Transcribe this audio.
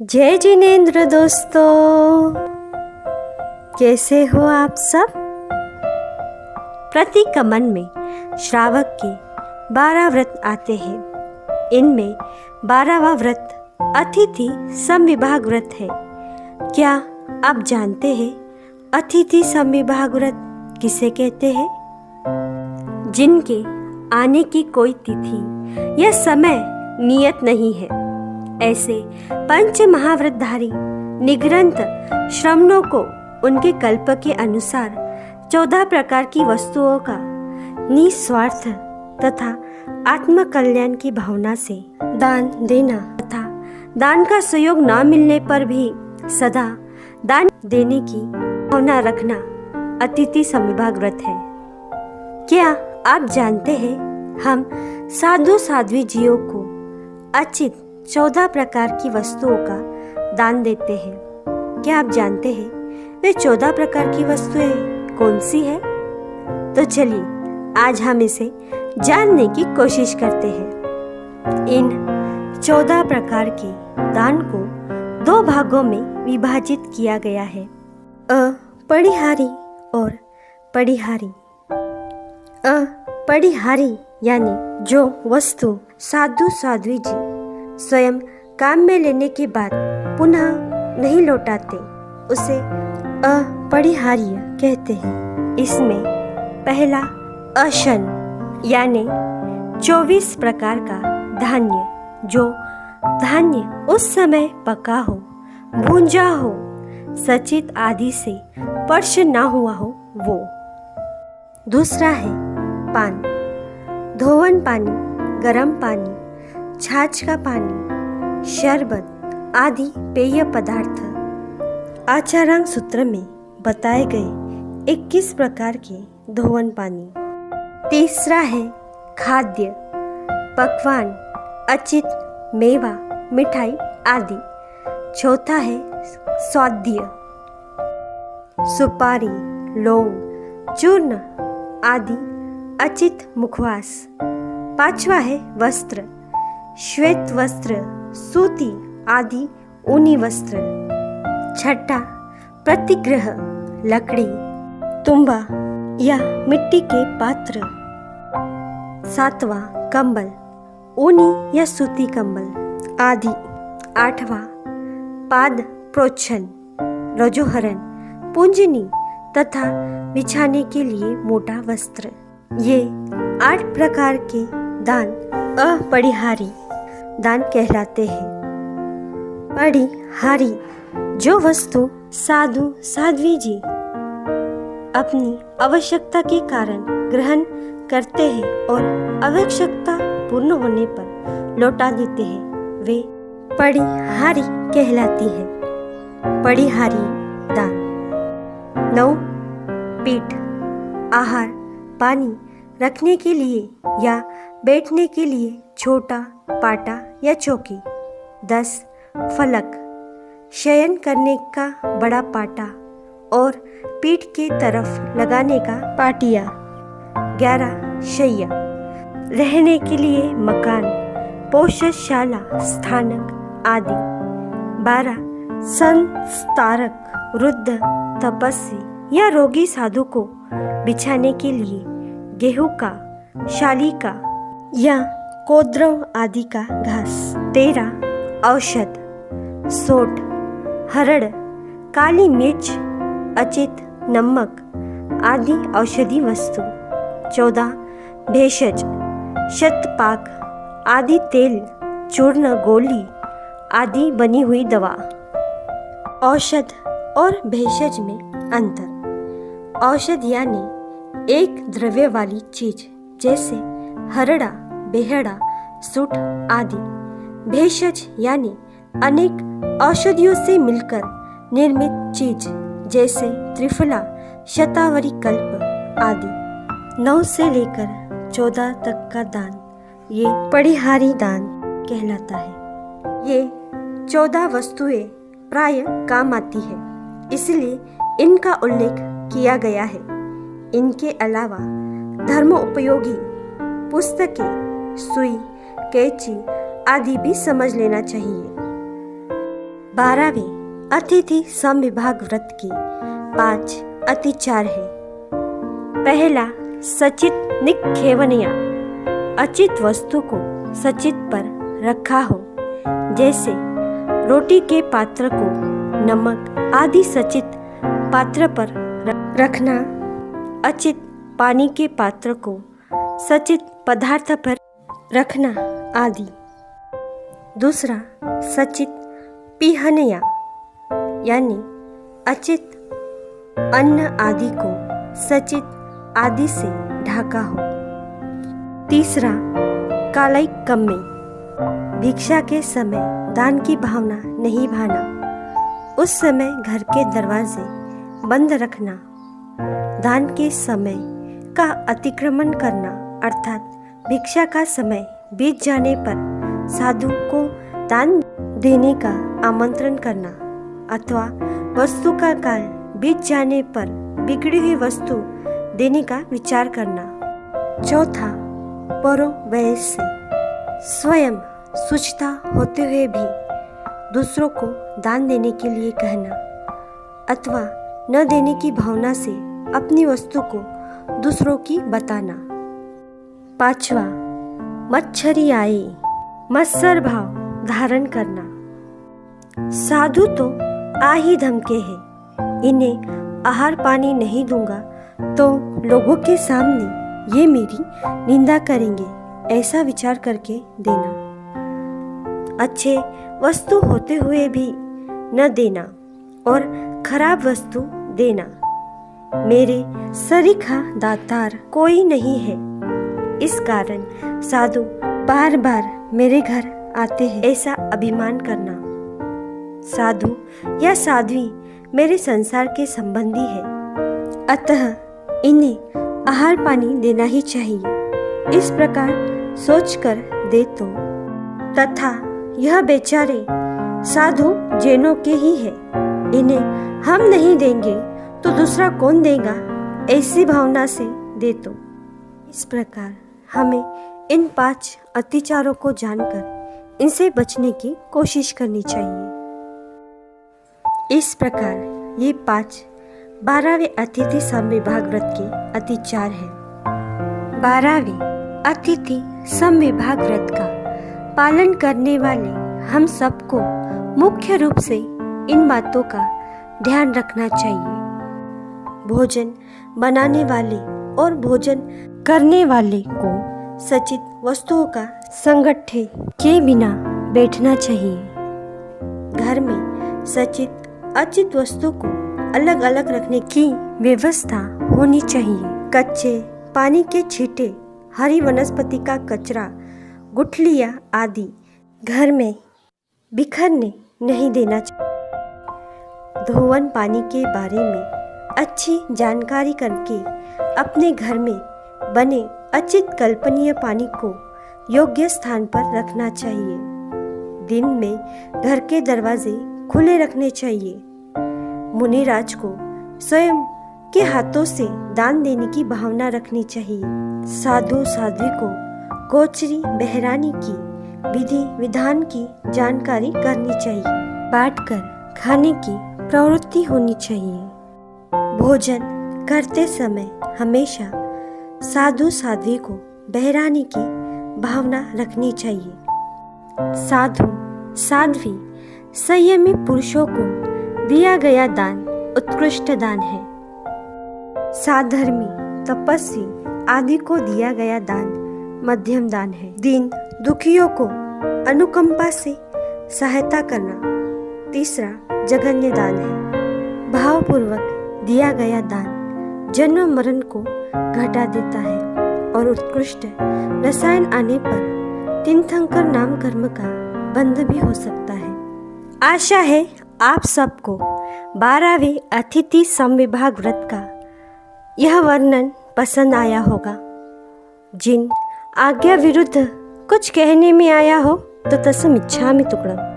जय जिनेंद्र दोस्तों, कैसे हो आप सब। प्रति मन में श्रावक के 12 व्रत आते हैं। इनमें 12वां व्रत अतिथि समविभाग व्रत है। क्या आप जानते हैं अतिथि समविभाग व्रत किसे कहते हैं? जिनके आने की कोई तिथि या समय नियत नहीं है, ऐसे पंच महाव्रतधारी निग्रंथ श्रमणों को उनके कल्प के अनुसार 14 प्रकार की वस्तुओं का निस्वार्थ तथा आत्मकल्याण की भावना से दान देना तथा दान का सहयोग न मिलने पर भी सदा दान देने की भावना रखना अतिथि समविभाग व्रत है। क्या आप जानते हैं हम साधु साध्वी जीवों को अचित 14 प्रकार की वस्तुओं का दान देते हैं। क्या आप जानते हैं वे 14 प्रकार की वस्तुएं कौन सी है? तो चलिए आज हम इसे जानने की कोशिश करते हैं। इन 14 प्रकार के दान को 2 भागों में विभाजित किया गया है, अपरिहारी और परिहारी। अपरिहारी यानी जो वस्तु साधु साध्वी जी स्वयं काम में लेने के बाद पुनः नहीं लौटाते, उसे अपरिहार्य कहते हैं। इसमें पहला अशन यानी 24 प्रकार का धान्य, जो धान्य उस समय पका हो, भूंजा हो, सचित आदि से स्पर्श ना हुआ हो वो। दूसरा है पान, धोवन पानी, गर्म पानी, छाछ का पानी, शरबत आदि पेय पदार्थ। आचारांग सूत्र में बताए गए 21 प्रकार के धोवन पानी। तीसरा है खाद्य, पकवान, अचित, मेवा, मिठाई आदि। चौथा है स्वाद्य, सुपारी, लौंग, चूर्ण आदि अचित मुखवास। पांचवा है वस्त्र, श्वेत वस्त्र, सूती आदि ऊनी वस्त्र। छठा प्रतिग्रह, लकड़ी, तुम्बा या मिट्टी के पात्र। सातवां कंबल, ऊनी या सूती कंबल आदि। आठवां पाद प्रोच्छन, रजोहरण, पुंजनी तथा बिछाने के लिए मोटा वस्त्र। ये 8 प्रकार के दान अपरिहारी दान कहलाते हैं। परिहारी जो वस्तु साधु साध्वी जी अपनी आवश्यकता के कारण ग्रहण करते हैं और आवश्यकता पूर्ण होने पर लौटा देते हैं, वे परिहारी कहलाती है। परिहारी दान। 9 पीठ, आहार, पानी रखने के लिए या बैठने के लिए छोटा पाटा या चौकी। 10 फलक, शयन करने का बड़ा पाटा और पीठ के तरफ लगाने का पाटिया। 11 शैया, रहने के लिए मकान, पोषशाला, स्थानक आदि। 12 संस्तारक, वृद्ध, तपस्वी या रोगी साधु को बिछाने के लिए गेहूं का, शालिका या कोद्रव आदि का घास। 13 औषध, सोट, हरड़, काली मिर्च, अचित, नमक आदि औषधि वस्तु। 14 भेषज, शतपाक आदि तेल, चूर्ण, गोली आदि बनी हुई दवा। औषध और भेषज में अंतर। औषध यानी एक द्रव्य वाली चीज जैसे हरड़ा, बेहड़ा, सूट आदि। भेषज यानी अनेक औषधियों से मिलकर निर्मित चीज जैसे त्रिफला, शतावरी, कल्प आदि। 9 से लेकर 14 तक का दान ये परिहारी दान कहलाता है। ये 14 वस्तुएं प्राय काम आती है, इसलिए इनका उल्लेख किया गया है। इनके अलावा धर्म उपयोगी पुस्तकें, सुई, कैंची आदि भी समझ लेना चाहिए। 12वें अतिथि समविभाग व्रत की 5 अतिचार है। पहला, सचित निक्षेवनिया, अचित वस्तु को सचित पर रखा हो, जैसे रोटी के पात्र को नमक आदि सचित पात्र पर रखना, अचित पानी के पात्र को सचित पदार्थ पर रखना आदि। दूसरा, सचित पीहनया, यानी अचित अन्न आदि को सचित आदि से ढका हो। तीसरा, कालैकम्मे, भिक्षा के समय दान की भावना नहीं भाना, उस समय घर के दरवाजे बंद रखना, दान के समय का अतिक्रमण करना अर्थात भिक्षा का समय बीत जाने पर साधु को दान देने का आमंत्रण करना अथवा वस्तु का काल बीत जाने पर बिगड़ी हुई वस्तु देने का विचार करना। चौथा, परो वैसे, स्वयं सूझता होते हुए भी दूसरों को दान देने के लिए कहना अथवा न देने की भावना से अपनी वस्तु को दूसरों की बताना। पांचवा, मच्छरी आए, मत्सर भाव धारण करना। साधु तो आ ही धमके हैं, इन्हें आहार पानी नहीं दूंगा तो लोगों के सामने ये मेरी निंदा करेंगे, ऐसा विचार करके देना। अच्छे वस्तु होते हुए भी न देना और खराब वस्तु देना। मेरे सरीखा दातार कोई नहीं है, इस कारण साधु बार बार मेरे घर आते हैं, ऐसा अभिमान करना। साधु या साध्वी मेरे संसार के संबंधी है, अतः इन्हें आहार पानी देना ही चाहिए, इस प्रकार सोचकर दे तो। तथा यह बेचारे साधु जैनों के ही है, इन्हें हम नहीं देंगे तो दूसरा कौन देगा, ऐसी भावना से दे तो। इस प्रकार हमें इन 5 अतिचारों को जानकर इनसे बचने की कोशिश करनी चाहिए। इस प्रकार ये 5 12वें अतिथि समविभाग व्रत के अतिचार है। 12वें अतिथि समविभाग व्रत का पालन करने वाले हम सबको मुख्य रूप से इन बातों का ध्यान रखना चाहिए। भोजन बनाने वाले और भोजन करने वाले को सचित वस्तुओं का संगठे के बिना बैठना चाहिए। घर में सचित अचित वस्तु को अलग अलग रखने की व्यवस्था होनी चाहिए। कच्चे पानी के छींटे, हरी वनस्पति का कचरा, गुठलियाँ आदि घर में बिखरने नहीं देना चाहिए। धोवन पानी के बारे में अच्छी जानकारी करके अपने घर में बने अचित कल्पनीय पानी को योग्य स्थान पर रखना चाहिए। दिन में घर के दरवाजे खुले रखने चाहिए। मुनिराज को स्वयं के हाथों से दान देने की भावना रखनी चाहिए। साधु साध्वी को गोचरी बहरानी की विधि विधान की जानकारी करनी चाहिए। बांटकर खाने की प्रवृत्ति होनी चाहिए। भोजन करते समय हमेशा साधु साध्वी को बहरानी की भावना रखनी चाहिए। साधु साध्वी संयमी पुरुषों को दिया गया दान उत्कृष्ट दान है। साधर्मी तपस्वी आदि को दिया गया दान मध्यम दान है। दीन दुखियों को अनुकंपा से सहायता करना तीसरा जघन्य दान है। भावपूर्वक दिया गया दान जन्म मरण को घटा देता है और उत्कृष्ट रसायन आने पर तीर्थंकर नाम कर्म का बंध भी हो सकता है। आशा है आप सबको 12वें अतिथि समविभाग व्रत का यह वर्णन पसंद आया होगा। जिन आज्ञा विरुद्ध कुछ कहने में आया हो तो तस्मिच्छामि तुक्कडम्।